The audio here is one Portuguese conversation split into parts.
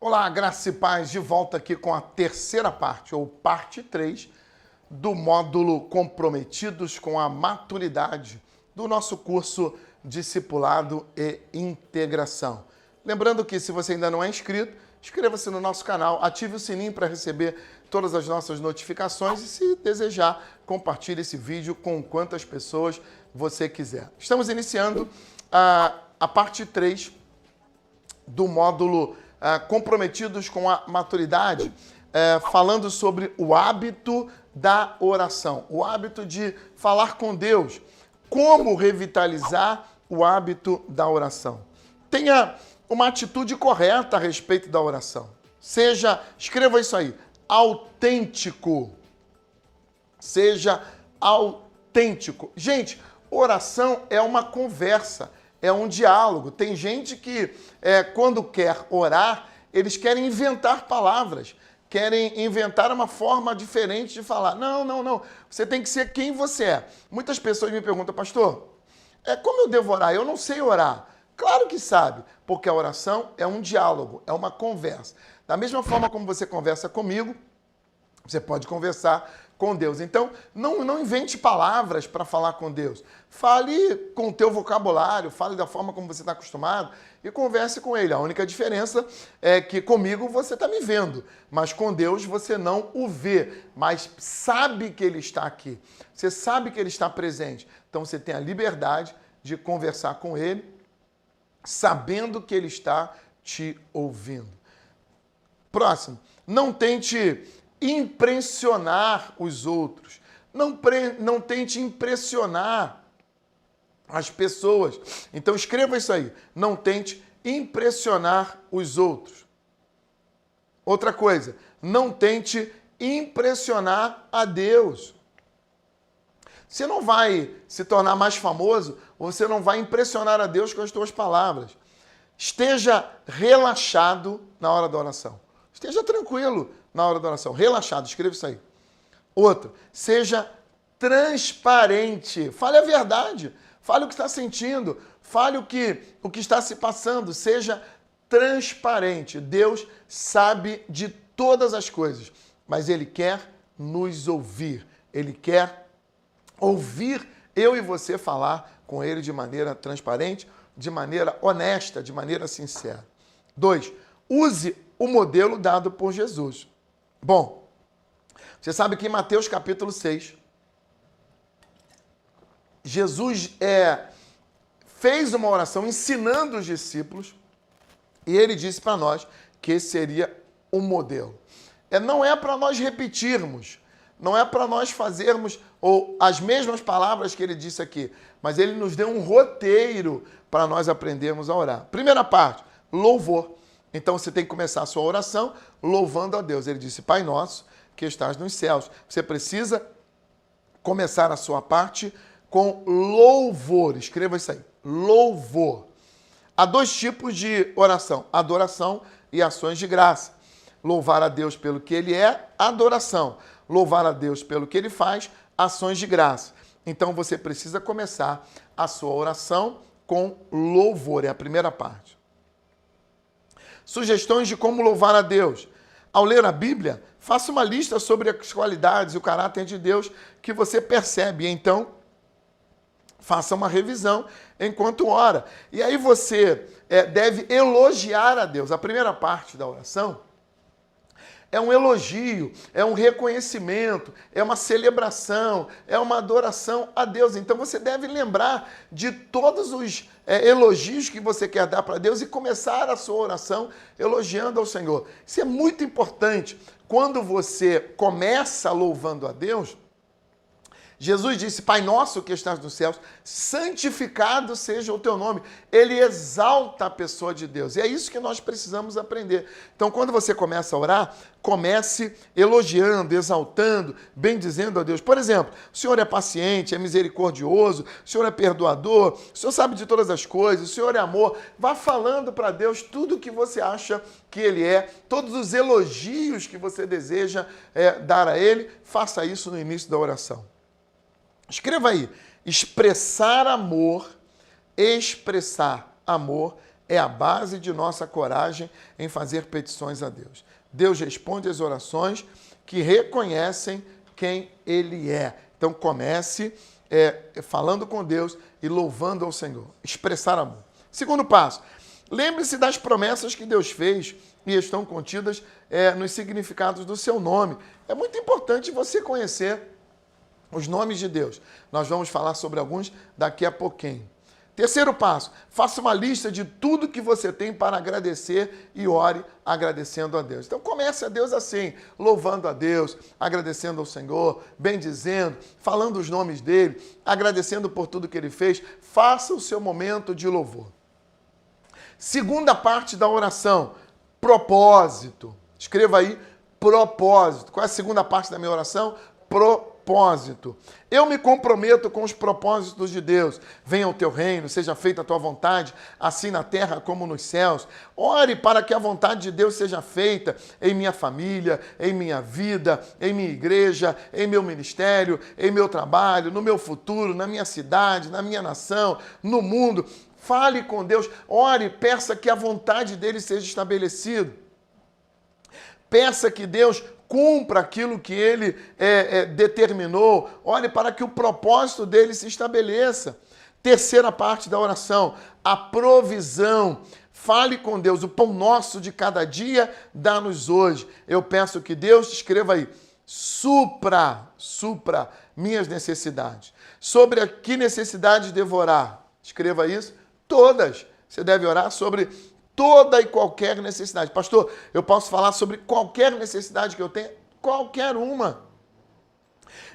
Olá, graça e paz, de volta aqui com a terceira parte, ou parte 3, do módulo Comprometidos com a Maturidade, do nosso curso Discipulado e Integração. Lembrando que, se você ainda não é inscrito, inscreva-se no nosso canal, ative o sininho para receber todas as nossas notificações e, se desejar, compartilhe esse vídeo com quantas pessoas você quiser. Estamos iniciando a parte 3 do módulo Comprometidos com a Maturidade, falando sobre o hábito da oração, o hábito de falar com Deus, como revitalizar o hábito da oração. Tenha uma atitude correta a respeito da oração. Escreva isso aí, autêntico. Seja autêntico. Gente, oração é uma conversa, é um diálogo. Tem gente que, quando quer orar, eles querem inventar palavras, querem inventar uma forma diferente de falar. Não. Você tem que ser quem você é. Muitas pessoas me perguntam, pastor, como eu devo orar? Eu não sei orar. Claro que sabe, porque a oração é um diálogo, é uma conversa. Da mesma forma como você conversa comigo, você pode conversar com Deus. Então, não invente palavras para falar com Deus. Fale com o teu vocabulário, fale da forma como você está acostumado e converse com Ele. A única diferença é que comigo você está me vendo, mas com Deus você não o vê, mas sabe que Ele está aqui. Você sabe que Ele está presente. Então, você tem a liberdade de conversar com Ele, sabendo que Ele está te ouvindo. Próximo, não tente impressionar os outros. Não tente impressionar as pessoas. Então escreva isso aí. Não tente impressionar os outros. Outra coisa, não tente impressionar a Deus. Você não vai se tornar mais famoso, você não vai impressionar a Deus com as suas palavras. Esteja relaxado na hora da oração. Esteja tranquilo na hora da oração. Relaxado, escreva isso aí. Outro, seja transparente. Fale a verdade. Fale o que está sentindo. Fale o que está se passando. Seja transparente. Deus sabe de todas as coisas, mas Ele quer nos ouvir. Ele quer ouvir eu e você falar com Ele de maneira transparente, de maneira honesta, de maneira sincera. 2, use o modelo dado por Jesus. Bom, você sabe que em Mateus capítulo 6, Jesus fez uma oração ensinando os discípulos e Ele disse para nós que esse seria o modelo. Não é para nós repetirmos, não é para nós fazermos as mesmas palavras que Ele disse aqui, mas Ele nos deu um roteiro para nós aprendermos a orar. Primeira parte, louvor. Então você tem que começar a sua oração louvando a Deus. Ele disse, Pai nosso que estás nos céus. Você precisa começar a sua parte com louvor. Escreva isso aí, louvor. Há 2 tipos de oração, adoração e ações de graça. Louvar a Deus pelo que Ele é, adoração. Louvar a Deus pelo que Ele faz, ações de graça. Então você precisa começar a sua oração com louvor, é a primeira parte. Sugestões de como louvar a Deus. Ao ler a Bíblia, faça uma lista sobre as qualidades e o caráter de Deus que você percebe. Então, faça uma revisão enquanto ora. E aí você deve elogiar a Deus. A primeira parte da oração é um elogio, é um reconhecimento, é uma celebração, é uma adoração a Deus. Então você deve lembrar de todos os elogios que você quer dar para Deus e começar a sua oração elogiando ao Senhor. Isso é muito importante. Quando você começa louvando a Deus, Jesus disse, Pai nosso que estás nos céus, santificado seja o teu nome. Ele exalta a pessoa de Deus. E é isso que nós precisamos aprender. Então, quando você começa a orar, comece elogiando, exaltando, bendizendo a Deus. Por exemplo, o Senhor é paciente, é misericordioso, o Senhor é perdoador, o Senhor sabe de todas as coisas, o Senhor é amor. Vá falando para Deus tudo o que você acha que Ele é, todos os elogios que você deseja dar a Ele, faça isso no início da oração. Escreva aí, expressar amor é a base de nossa coragem em fazer petições a Deus. Deus responde às orações que reconhecem quem Ele é. Então comece falando com Deus e louvando ao Senhor. Expressar amor. Segundo passo, lembre-se das promessas que Deus fez e estão contidas nos significados do seu nome. É muito importante você conhecer os nomes de Deus. Nós vamos falar sobre alguns daqui a pouquinho. Terceiro passo, faça uma lista de tudo que você tem para agradecer e ore agradecendo a Deus. Então comece a Deus assim, louvando a Deus, agradecendo ao Senhor, bendizendo, falando os nomes dele, agradecendo por tudo que ele fez. Faça o seu momento de louvor. Segunda parte da oração, propósito. Escreva aí, propósito. Qual é a segunda parte da minha oração? Propósito. Eu me comprometo com os propósitos de Deus. Venha o teu reino, seja feita a tua vontade, assim na terra como nos céus. Ore para que a vontade de Deus seja feita em minha família, em minha vida, em minha igreja, em meu ministério, em meu trabalho, no meu futuro, na minha cidade, na minha nação, no mundo. Fale com Deus, ore, peça que a vontade dele seja estabelecida. Peça que Deus cumpra aquilo que ele determinou. Olhe para que o propósito dele se estabeleça. Terceira parte da oração, a provisão. Fale com Deus, o pão nosso de cada dia dá-nos hoje. Eu peço que Deus, escreva aí, supra minhas necessidades. Sobre a que necessidades devo orar? Escreva isso. Todas. Você deve orar sobre toda e qualquer necessidade. Pastor, eu posso falar sobre qualquer necessidade que eu tenha? Qualquer uma.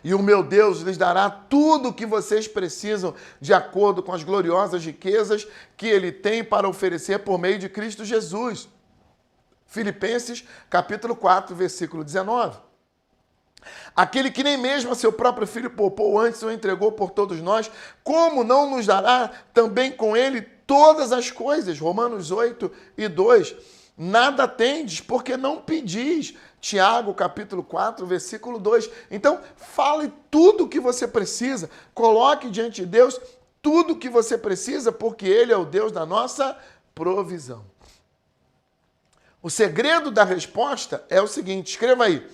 E o meu Deus lhes dará tudo o que vocês precisam de acordo com as gloriosas riquezas que Ele tem para oferecer por meio de Cristo Jesus. Filipenses, capítulo 4, versículo 19. Aquele que nem mesmo a seu próprio filho poupou, antes o entregou por todos nós, como não nos dará também com ele todas as coisas? Romanos 8 e 2. Nada tendes, porque não pedis. Tiago, capítulo 4, versículo 2. Então, fale tudo o que você precisa. Coloque diante de Deus tudo o que você precisa, porque Ele é o Deus da nossa provisão. O segredo da resposta é o seguinte, escreva aí.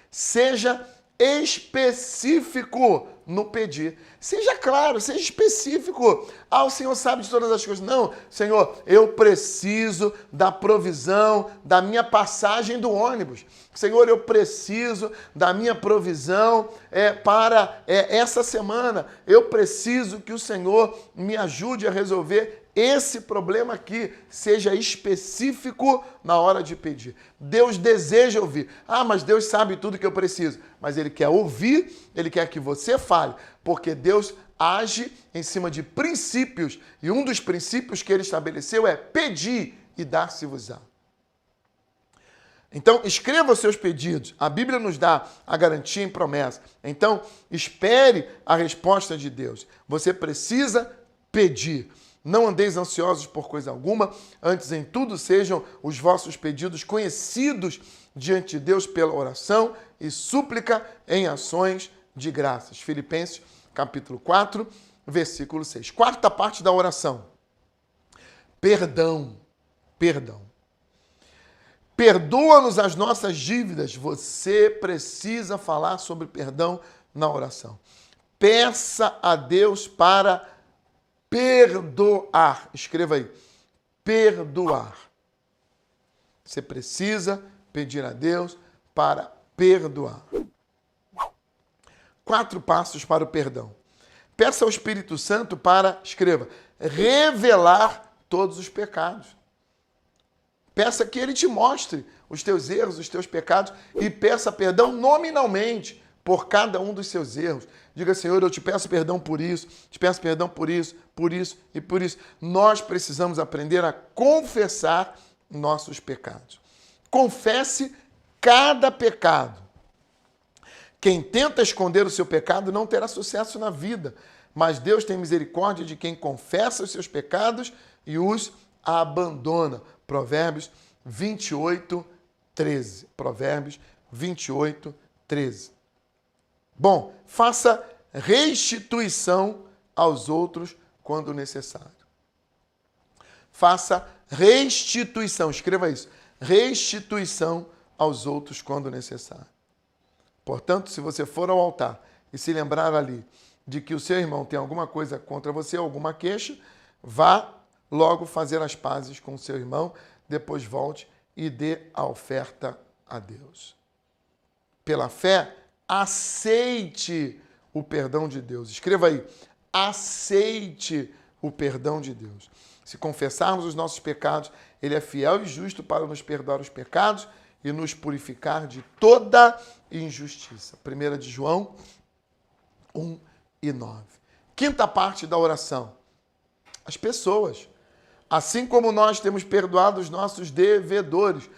Seja específico no pedir. Seja claro, seja específico. Ah, o Senhor sabe de todas as coisas. Não, Senhor, eu preciso da provisão da minha passagem do ônibus. Senhor, eu preciso da minha provisão para essa semana. Eu preciso que o Senhor me ajude a resolver esse problema aqui. Seja específico na hora de pedir. Deus deseja ouvir. Ah, mas Deus sabe tudo que eu preciso. Mas Ele quer ouvir, Ele quer que você fale, porque Deus age em cima de princípios. E um dos princípios que Ele estabeleceu é pedir e dar-se-vos-á. Então, escreva os seus pedidos. A Bíblia nos dá a garantia em promessa. Então, espere a resposta de Deus. Você precisa pedir. Não andeis ansiosos por coisa alguma, antes em tudo sejam os vossos pedidos conhecidos diante de Deus pela oração e súplica em ações de graças. Filipenses, capítulo 4, versículo 6. Quarta parte da oração. Perdão. Perdoa-nos as nossas dívidas. Você precisa falar sobre perdão na oração. Peça a Deus para perdoar. Escreva aí. Perdoar. Você precisa pedir a Deus para perdoar. 4 passos para o perdão. Peça ao Espírito Santo para, escreva, revelar todos os pecados. Peça que Ele te mostre os teus erros, os teus pecados e peça perdão nominalmente por cada um dos seus erros. Diga, Senhor, eu te peço perdão por isso, te peço perdão por isso e por isso. Nós precisamos aprender a confessar nossos pecados. Confesse cada pecado. Quem tenta esconder o seu pecado não terá sucesso na vida, mas Deus tem misericórdia de quem confessa os seus pecados e os abandona. Provérbios 28, 13. Provérbios 28, 13. Bom, faça restituição aos outros quando necessário. Faça restituição, escreva isso, restituição aos outros quando necessário. Portanto, se você for ao altar e se lembrar ali de que o seu irmão tem alguma coisa contra você, alguma queixa, vá logo fazer as pazes com o seu irmão, depois volte e dê a oferta a Deus. Pela fé, aceite o perdão de Deus. Escreva aí, aceite o perdão de Deus. Se confessarmos os nossos pecados, Ele é fiel e justo para nos perdoar os pecados e nos purificar de toda injustiça. 1 de João 1 e 9. Quinta parte da oração. As pessoas. Assim como nós temos perdoado os nossos devedores.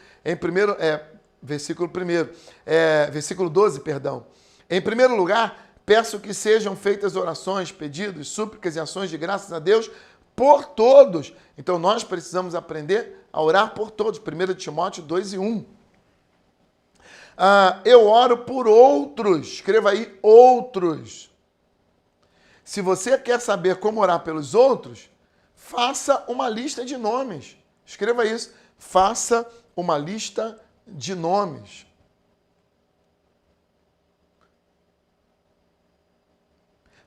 Versículo 12, perdão. Em primeiro lugar, peço que sejam feitas orações, pedidos, súplicas e ações de graças a Deus por todos. Então nós precisamos aprender a orar por todos. 1 Timóteo 2 e 1. Eu oro por outros. Escreva aí, outros. Se você quer saber como orar pelos outros, faça uma lista de nomes. Escreva isso. Faça uma lista de nomes.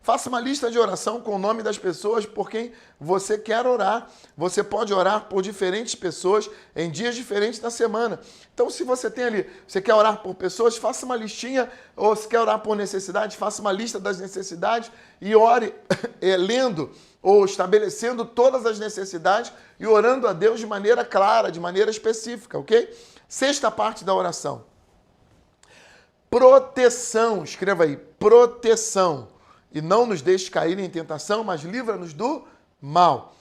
Faça uma lista de oração com o nome das pessoas por quem você quer orar. Você pode orar por diferentes pessoas em dias diferentes da semana. Então, se você tem ali, você quer orar por pessoas, faça uma listinha, ou se quer orar por necessidades, faça uma lista das necessidades e ore lendo ou estabelecendo todas as necessidades e orando a Deus de maneira clara, de maneira específica, ok? Sexta parte da oração. Proteção. Escreva aí, proteção. E não nos deixe cair em tentação, mas livra-nos do mal.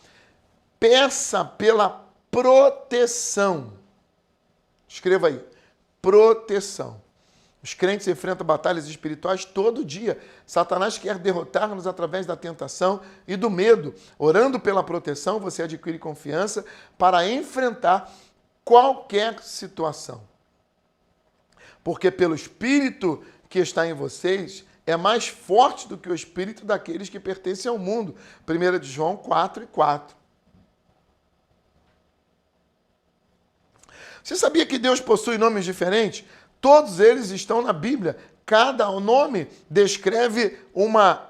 Peça pela proteção. Escreva aí, proteção. Os crentes enfrentam batalhas espirituais todo dia. Satanás quer derrotar-nos através da tentação e do medo. Orando pela proteção, você adquire confiança para enfrentar qualquer situação. Porque pelo Espírito que está em vocês, é mais forte do que o espírito daqueles que pertencem ao mundo. 1 de João 4 e 4. Você sabia que Deus possui nomes diferentes? Todos eles estão na Bíblia. Cada nome descreve uma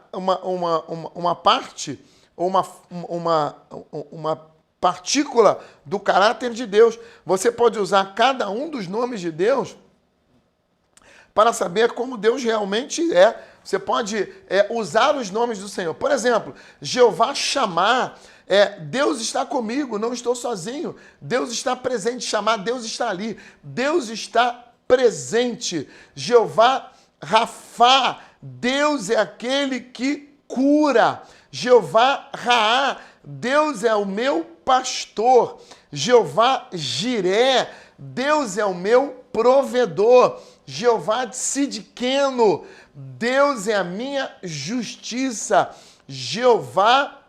parte, uma partícula do caráter de Deus. Você pode usar cada um dos nomes de Deus para saber como Deus realmente é. Você pode usar os nomes do Senhor. Por exemplo, Jeová Chamar, Deus está comigo, não estou sozinho. Deus está presente. Chamar, Deus está ali. Deus está presente. Jeová Rafá, Deus é aquele que cura. Jeová Raá, Deus é o meu pastor. Jeová Jiré, Deus é o meu provedor. Jeová Tsidkenu, Deus é a minha justiça. Jeová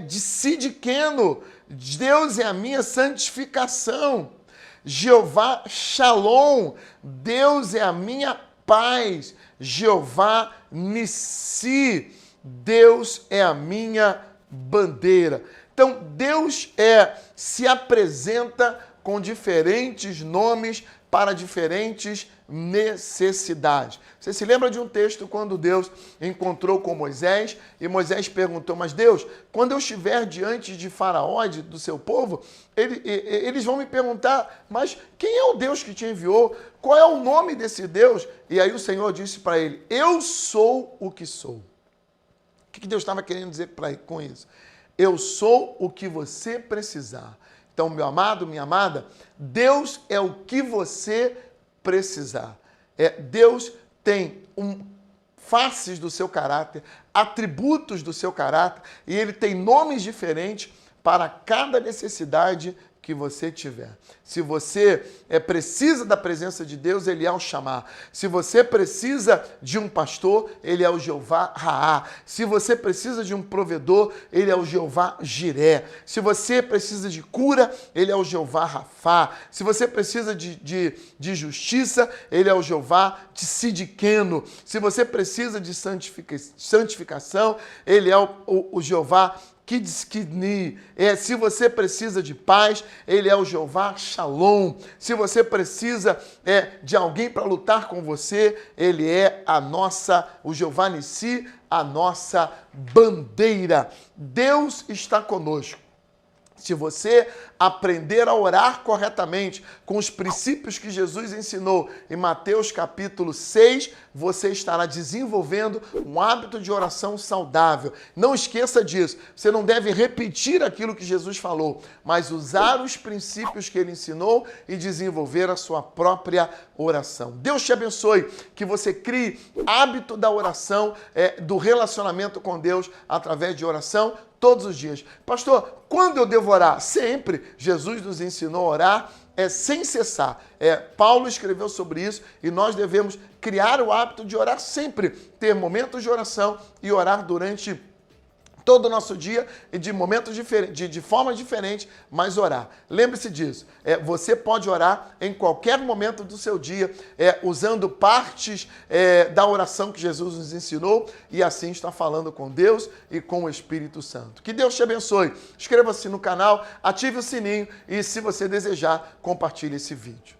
de Tsidkenu, Deus é a minha santificação. Jeová Shalom, Deus é a minha paz. Jeová Nissi, Deus é a minha bandeira. Então, Deus se apresenta com diferentes nomes para diferentes necessidades. Você se lembra de um texto quando Deus encontrou com Moisés e Moisés perguntou, mas Deus, quando eu estiver diante de Faraó, do seu povo, eles vão me perguntar, mas quem é o Deus que te enviou? Qual é o nome desse Deus? E aí o Senhor disse para ele, eu sou o que sou. O que Deus estava querendo dizer com isso? Eu sou o que você precisar. Então, meu amado, minha amada, Deus é o que você precisar. Deus tem faces do seu caráter, atributos do seu caráter, e Ele tem nomes diferentes para cada necessidade que você tiver. Se você precisa da presença de Deus, Ele é o Chamar. Se você precisa de um pastor, Ele é o Jeová Raá. Se você precisa de um provedor, Ele é o Jeová Jiré. Se você precisa de cura, Ele é o Jeová Rafá. Se você precisa de justiça, Ele é o Jeová Tsidkenu. Se você precisa de santificação, Ele é o Jeová Se você precisa de paz, Ele é o Jeová Shalom. Se você precisa de alguém para lutar com você, Ele é o Jeová Nissi, a nossa bandeira. Deus está conosco. Se você aprender a orar corretamente com os princípios que Jesus ensinou em Mateus capítulo 6, você estará desenvolvendo um hábito de oração saudável. Não esqueça disso. Você não deve repetir aquilo que Jesus falou, mas usar os princípios que ele ensinou e desenvolver a sua própria oração. Deus te abençoe, que você crie hábito da oração, do relacionamento com Deus através de oração todos os dias. Pastor, quando eu devo orar? Sempre. Jesus nos ensinou a orar sem cessar. Paulo escreveu sobre isso e nós devemos criar o hábito de orar sempre. Ter momentos de oração e orar durante todo o nosso dia e de momentos diferentes, de forma diferente, mas orar. Lembre-se disso. Você pode orar em qualquer momento do seu dia, usando partes da oração que Jesus nos ensinou e assim está falando com Deus e com o Espírito Santo. Que Deus te abençoe. Inscreva-se no canal, ative o sininho e, se você desejar, compartilhe esse vídeo.